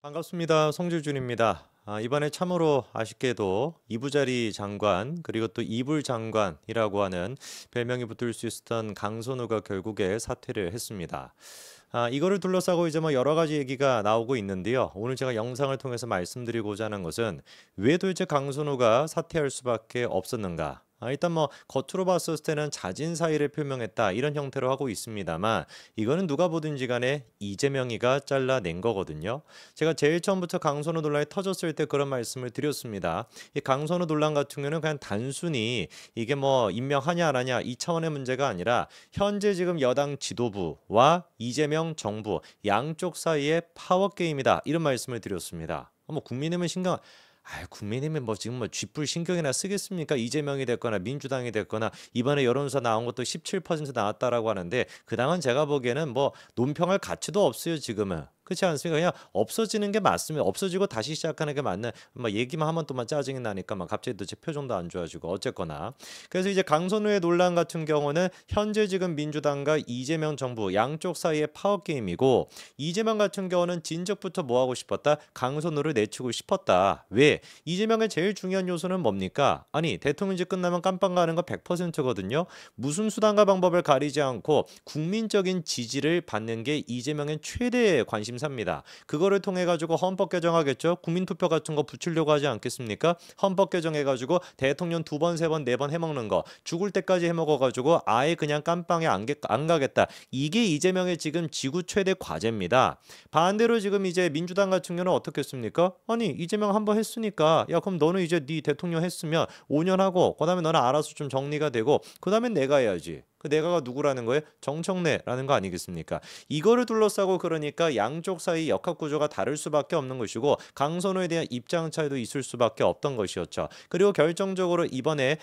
반갑습니다. 송질준입니다. 이번에 참으로 아쉽게도 이부자리 장관 그리고 또 이불 장관이라고 하는 별명이 붙을 수 있었던 강선우가 결국에 사퇴를 했습니다. 이거를 둘러싸고 이제 뭐 여러 가지 얘기가 나오고 있는데요. 오늘 제가 영상을 통해서 말씀드리고자 하는 것은 왜 도대체 강선우가 사퇴할 수밖에 없었는가? 일단 뭐 겉으로 봤을 때는 자진 사의를 표명했다 이런 형태로 하고 있습니다만 이거는 누가 보든지 간에 이재명이가 잘라낸 거거든요. 제가 제일 처음부터 강선우 논란이 터졌을 때 그런 말씀을 드렸습니다. 이 강선우 논란 같은 경우는 그냥 단순히 이게 뭐 임명하냐 안 하냐 이 차원의 문제가 아니라 현재 지금 여당 지도부와 이재명 정부 양쪽 사이의 파워 게임이다 이런 말씀을 드렸습니다. 뭐 국민의힘은 신경 국민의힘은 뭐 지금 뭐 쥐뿔 신경이나 쓰겠습니까? 이재명이 됐거나 민주당이 됐거나 이번에 여론조사 나온 것도 17% 나왔다라고 하는데 그 당은 제가 보기에는 뭐 논평할 가치도 없어요 지금은. 그렇지 않습니까? 그냥 없어지는 게 맞습니다. 없어지고 다시 시작하는 게 맞는 막 얘기만 하면 또 막 짜증이 나니까 막 갑자기 또 제 표정도 안 좋아지고 어쨌거나 그래서 이제 강선우의 논란 같은 경우는 현재 지금 민주당과 이재명 정부 양쪽 사이의 파워 게임이고 이재명 같은 경우는 진즉부터 뭐 하고 싶었다? 강선우를 내치고 싶었다. 왜? 이재명의 제일 중요한 요소는 뭡니까? 아니 대통령직 끝나면 깜빵 가는 거 100%거든요. 무슨 수단과 방법을 가리지 않고 국민적인 지지를 받는 게 이재명의 최대의 관심사입니다. 그거를 통해 가지고 헌법 개정하겠죠. 국민투표 같은 거 붙이려고 하지 않겠습니까? 헌법 개정해 가지고 대통령 2번, 3번, 4번 해먹는 거 죽을 때까지 해먹어 가지고 아예 그냥 깜빵에 안 가겠다. 이게 이재명의 지금 지구 최대 과제입니다. 반대로 지금 이제 민주당 같은 경우는 어떻겠습니까? 아니 이재명 한번 했으니까 야 그럼 너는 이제 네 대통령 했으면 5년 하고 그다음에 너는 알아서 좀 정리가 되고 그다음에 내가 해야지. 그 내가가 누구라는 거예요? 정청래라는 거 아니겠습니까? 이거를 둘러싸고 그러니까 양쪽 사이 역학 구조가 다를 수밖에 없는 것이고 강선우에 대한 입장 차이도 있을 수밖에 없던 것이었죠. 그리고 결정적으로 이번에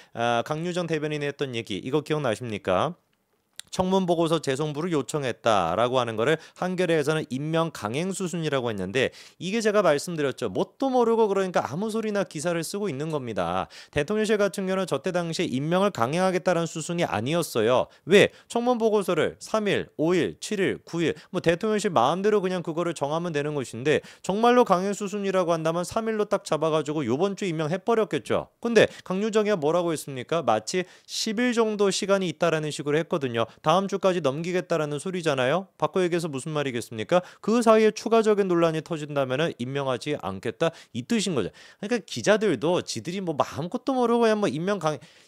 강유정 대변인이 했던 얘기 이거 기억나십니까? 청문 보고서 재송부를 요청했다라고 하는 거를 한겨레에서는 임명 강행 수순이라고 했는데 이게 제가 말씀드렸죠. 뭣도 모르고 그러니까 아무 소리나 기사를 쓰고 있는 겁니다. 대통령실 같은 경우는 저때 당시에 임명을 강행하겠다는 수순이 아니었어요. 왜? 청문 보고서를 3일, 5일, 7일, 9일 뭐 대통령실 마음대로 그냥 그거를 정하면 되는 것인데 정말로 강행 수순이라고 한다면 3일로 딱 잡아가지고 요번 주 임명해버렸겠죠. 근데 강유정이가 뭐라고 했습니까? 마치 10일 정도 시간이 있다라는 식으로 했거든요. 다음 주까지 넘기겠다라는 소리잖아요. 바꿔 얘기해서 무슨 말이겠습니까? 그 사이에 추가적인 논란이 터진다면 임명하지 않겠다 이 뜻인 거죠. 그러니까 기자들도 지들이 뭐 아무것도 모르고 그냥 뭐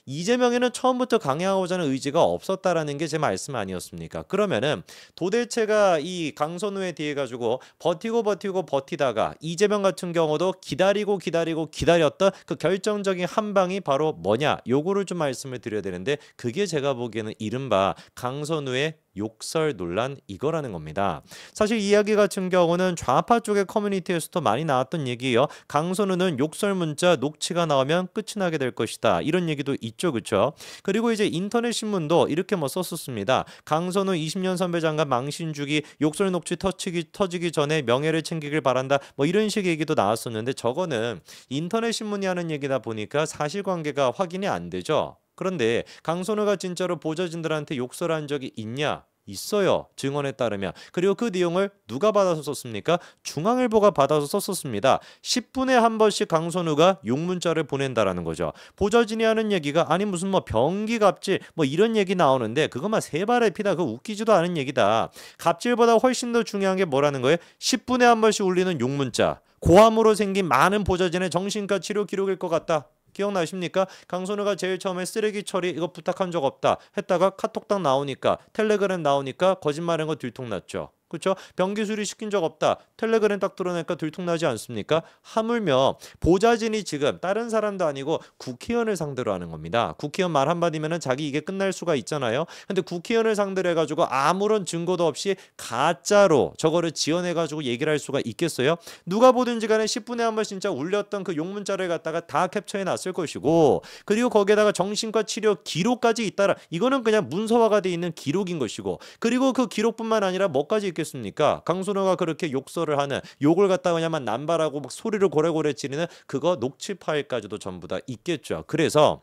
이재명에는 처음부터 강행하고자 하는 의지가 없었다라는 게 제 말씀 아니었습니까? 그러면은 도대체가 이 강선우에 대해 가지고 버티고 버티다가 이재명 같은 경우도 기다렸던 그 결정적인 한 방이 바로 뭐냐? 요거를 좀 말씀을 드려야 되는데 그게 제가 보기에는 이른바 강선우의 욕설 논란 이거라는 겁니다. 사실 이야기 같은 경우는 좌파 쪽의 커뮤니티에서도 많이 나왔던 얘기예요. 강선우는 욕설 문자 녹취가 나오면 끝이 나게 될 것이다. 이런 얘기도 있죠. 그렇죠? 그리고 이제 인터넷 신문도 이렇게 뭐 썼었습니다. 강선우 20년 선배 장관 망신 주기 욕설 녹취 터지기 전에 명예를 챙기길 바란다. 뭐 이런 식의 얘기도 나왔었는데 저거는 인터넷 신문이 하는 얘기다 보니까 사실관계가 확인이 안 되죠. 그런데 강선우가 진짜로 보좌진들한테 욕설한 적이 있냐? 있어요. 증언에 따르면. 그리고 그 내용을 누가 받아서 썼습니까? 중앙일보가 받아서 썼었습니다. 10분에 한 번씩 강선우가 욕문자를 보낸다라는 거죠. 보좌진이 하는 얘기가 아니 무슨 뭐 병기 갑질 뭐 이런 얘기 나오는데 그것만 세 발의 피다. 그거 웃기지도 않은 얘기다. 갑질보다 훨씬 더 중요한 게 뭐라는 거예요? 10분에 한 번씩 울리는 욕문자. 고함으로 생긴 많은 보좌진의 정신과 치료 기록일 것 같다. 기억나십니까? 강선우가 제일 처음에 쓰레기 처리 이거 부탁한 적 없다 했다가 카톡 딱 나오니까 텔레그램 나오니까 거짓말한 거 들통났죠. 그렇죠? 변기 수리 시킨 적 없다. 텔레그램 딱 드러내니까 들통나지 않습니까? 하물며 보좌진이 지금 다른 사람도 아니고 국회의원을 상대로 하는 겁니다. 국회의원 말 한마디면 자기 이게 끝날 수가 있잖아요. 근데 국회의원을 상대로 해가지고 아무런 증거도 없이 가짜로 저거를 지어내가지고 얘기를 할 수가 있겠어요? 누가 보든지 간에 10분에 한 번 진짜 울렸던 그 욕문자를 갖다가 다 캡처해 놨을 것이고 그리고 거기에다가 정신과 치료 기록까지 있다라 이거는 그냥 문서화가 돼 있는 기록인 것이고 그리고 그 기록뿐만 아니라 뭐까지 있겠습니까? 강순호가 그렇게 욕설을 하는 욕을 갖다가 그냥만 남발하고 막 소리를 고래고래 지르는 그거 녹취 파일까지도 전부 다 있겠죠. 그래서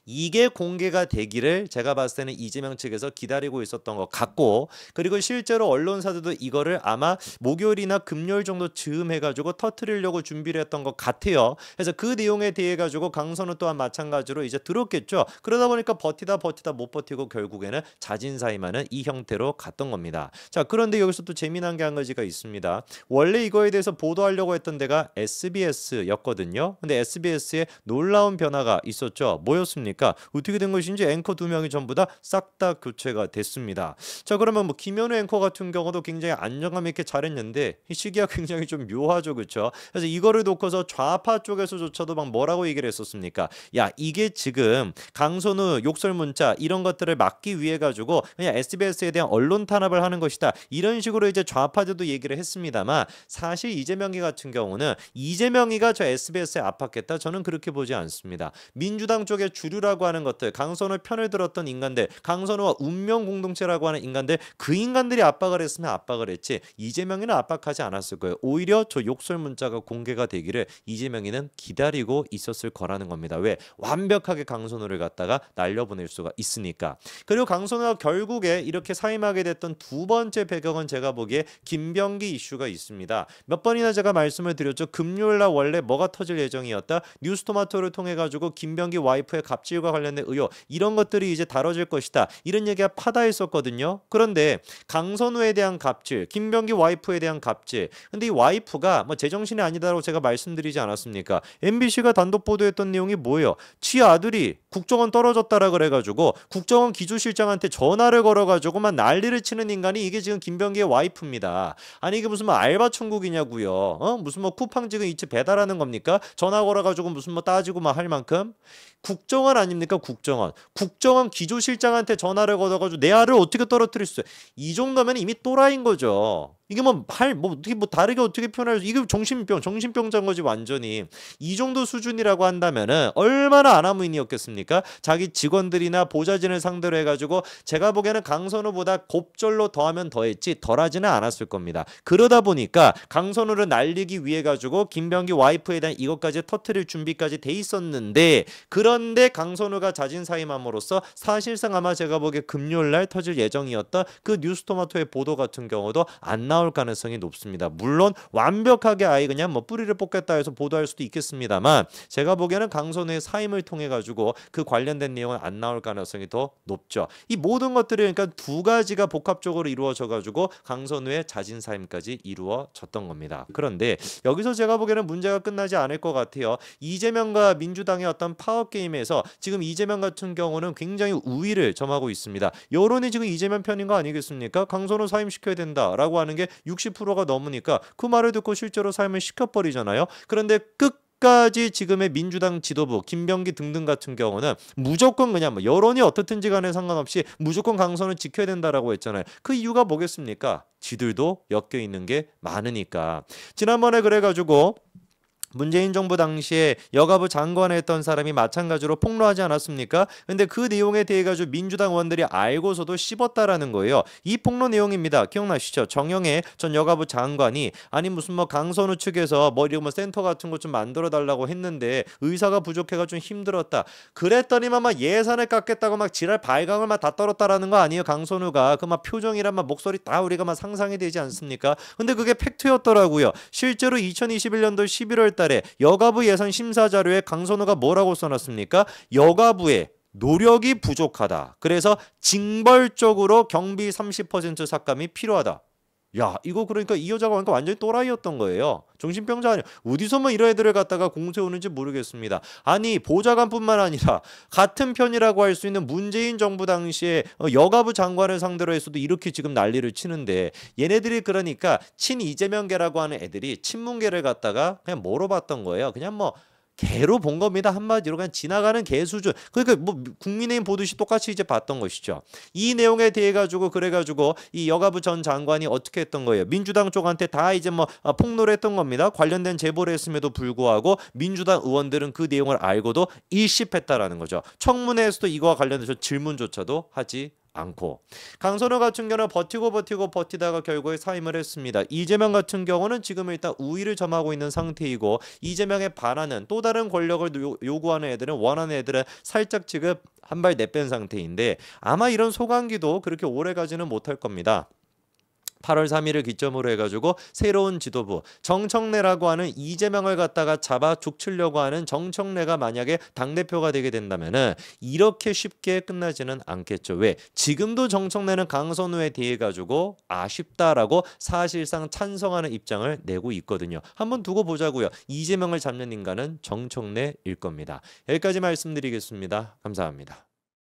이게 공개가 되기를 제가 봤을 때는 이재명 측에서 기다리고 있었던 것 같고, 그리고 실제로 언론사들도 이거를 아마 목요일이나 금요일 정도 즈음 해가지고 터트리려고 준비를 했던 것 같아요. 그래서 그 내용에 대해 가지고 강선우 또한 마찬가지로 이제 들었겠죠. 그러다 보니까 버티다 못 버티고 결국에는 자진사임하는 이 형태로 갔던 겁니다. 자, 그런데 여기서 또 재미난 게 한 가지가 있습니다. 원래 이거에 대해서 보도하려고 했던 데가 SBS였거든요. 근데 SBS에 놀라운 변화가 있었죠. 뭐였습니까? 어떻게 된 것인지 앵커 2명이 전부 다 싹 다 교체가 됐습니다. 자, 그러면 뭐 김현우 앵커 같은 경우도 굉장히 안정감 있게 잘했는데 이 시기가 굉장히 좀 묘하죠, 그렇죠? 그래서 이거를 놓고서 좌파 쪽에서조차도 막 뭐라고 얘기를 했었습니까? 야, 이게 지금 강선우 욕설 문자 이런 것들을 막기 위해 가지고 그냥 SBS에 대한 언론 탄압을 하는 것이다. 이런 식으로 이제 좌파들도 얘기를 했습니다만, 사실 이재명이 같은 경우는 이재명이가 저 SBS에 압박했다. 저는 그렇게 보지 않습니다. 민주당 쪽의 주류라고 하는 것들, 강선우 편을 들었던 인간들, 강선우와 운명 공동체라고 하는 인간들, 그 인간들이 압박을 했으면 압박을 했지 이재명이는 압박하지 않았을 거예요. 오히려 저 욕설 문자가 공개가 되기를 이재명이는 기다리고 있었을 거라는 겁니다. 왜? 완벽하게 강선우를 갖다가 날려보낼 수가 있으니까. 그리고 강선우가 결국에 이렇게 사임하게 됐던 두 번째 배경은 제가 보기에 김병기 이슈가 있습니다. 몇 번이나 제가 말씀을 드렸죠. 금요일날 원래 뭐가 터질 예정이었다. 뉴스토마토를 통해 가지고 김병기 와이프의 갑질과 관련된 의혹, 이런 것들이 이제 다뤄질 것이다. 이런 얘기가 파다했었거든요. 그런데 강선우에 대한 갑질, 김병기 와이프에 대한 갑질, 근데 이 와이프가 뭐 제정신이 아니다라고 제가 말씀드리지 않았습니까? MBC가 단독 보도했던 내용이 뭐예요? 지 아들이 국정원 떨어졌다라 그래가지고 국정원 기조실장한테 전화를 걸어가지고만 난리를 치는 인간이 이게 지금 김병기의 와이프입니다. 아니 이게 무슨 뭐 알바 천국이냐고요? 무슨 뭐 쿠팡 지금 이체 배달하는 겁니까? 전화 걸어가지고 무슨 뭐 따지고 막 할 만큼. 국정원 아닙니까? 국정원 기조실장한테 전화를 걸어가지고 내 아를 어떻게 떨어뜨릴 수 있어요? 이 정도면 이미 또라이인 거죠. 이게 뭐 어떻게 뭐 다르게 어떻게 표현할 수? 이게 정신병자인 거지 완전히. 이 정도 수준이라고 한다면은 얼마나 아나무인이었겠습니까? 자기 직원들이나 보좌진을 상대로 해가지고 제가 보기에는 강선우보다 곱절로 더하면 더했지 덜하지는 않았을 겁니다. 그러다 보니까 강선우를 날리기 위해 가지고 김병기 와이프에 대한 이것까지 터트릴 준비까지 돼 있었는데, 그런데 강선우가 자진사임함으로써 사실상 아마 제가 보기에 금요일날 터질 예정이었던 그 뉴스토마토의 보도 같은 경우도 안 나올 가능성이 높습니다. 물론 완벽하게 아예 그냥 뭐 뿌리를 뽑겠다 해서 보도할 수도 있겠습니다만, 제가 보기에는 강선우의 사임을 통해 가지고 그 관련된 내용은 안 나올 가능성이 더 높죠. 이 모든 것들이 그러니까 두 가지가 복합적으로 이루어져 가지고 강선우의 자진사임까지 이루어졌던 겁니다. 그런데 여기서 제가 보기에는 문제가 끝나지 않을 것 같아요. 이재명과 민주당의 어떤 파워게임에서 지금 이재명 같은 경우는 굉장히 우위를 점하고 있습니다. 여론이 지금 이재명 편인 거 아니겠습니까? 강선우 사임시켜야 된다라고 하는 게 60%가 넘으니까 그 말을 듣고 실제로 사임을 시켜버리잖아요. 그런데 끝까지 지금의 민주당 지도부 김병기 등등 같은 경우는 무조건 그냥 뭐 여론이 어떻든지 간에 상관없이 무조건 강선을 지켜야 된다라고 했잖아요. 그 이유가 뭐겠습니까? 지들도 엮여 있는 게 많으니까. 지난번에 그래가지고 문재인 정부 당시에 여가부 장관을 했던 사람이 마찬가지로 폭로하지 않았습니까? 근데 그 내용에 대해 가지고 민주당 의원들이 알고서도 씹었다라는 거예요. 이 폭로 내용입니다. 기억나시죠? 정영애 전 여가부 장관이 아니 무슨 뭐 강선우 측에서 뭐 이런 뭐 센터 같은 거 좀 만들어 달라고 했는데 의사가 부족해가 좀 힘들었다. 그랬더니만 막 예산을 깎겠다고 막 지랄 발광을 막 다 떨었다라는 거 아니에요? 강선우가 그 막 표정이랑 막 목소리 다 우리가 막 상상이 되지 않습니까? 근데 그게 팩트였더라고요. 실제로 2021년도 11월 달에 여가부 예산 심사 자료에 강선우가 뭐라고 써놨습니까? 여가부의 노력이 부족하다. 그래서 징벌적으로 경비 30% 삭감이 필요하다. 야, 이거 그러니까 이 여자가 그러니까 완전히 또라이였던 거예요. 정신병자 아니야. 어디서 뭐 이런 애들을 갖다가 공세우는지 모르겠습니다. 아니 보좌관뿐만 아니라 같은 편이라고 할 수 있는 문재인 정부 당시에 여가부 장관을 상대로 해서도 이렇게 지금 난리를 치는데, 얘네들이 그러니까 친 이재명계라고 하는 애들이 친문계를 갖다가 그냥 뭐로 봤던 거예요. 그냥 뭐 개로 본 겁니다. 한마디로 그냥 지나가는 개 수준. 그러니까 뭐 국민의힘 보듯이 똑같이 이제 봤던 것이죠. 이 내용에 대해 가지고 그래가지고 이 여가부 전 장관이 어떻게 했던 거예요? 민주당 쪽한테 다 이제 뭐 폭로를 했던 겁니다. 관련된 제보를 했음에도 불구하고 민주당 의원들은 그 내용을 알고도 일십했다라는 거죠. 청문회에서도 이거와 관련해서 질문조차도 하지 않고 강선우 같은 경우는 버티다가 결국에 사임을 했습니다. 이재명 같은 경우는 지금 일단 우위를 점하고 있는 상태이고 이재명의 바라는 또 다른 권력을 요구하는 애들은 원하는 애들은 살짝 지금 한 발 내뺀 상태인데 아마 이런 소강기도 그렇게 오래 가지는 못할 겁니다. 8월 3일을 기점으로 해가지고 새로운 지도부 정청래라고 하는 이재명을 갖다가 잡아 죽치려고 하는 정청래가 만약에 당대표가 되게 된다면은 이렇게 쉽게 끝나지는 않겠죠. 왜? 지금도 정청래는 강선우에 대해 가지고 아쉽다라고 사실상 찬성하는 입장을 내고 있거든요. 한번 두고 보자고요. 이재명을 잡는 인간은 정청래일 겁니다. 여기까지 말씀드리겠습니다. 감사합니다.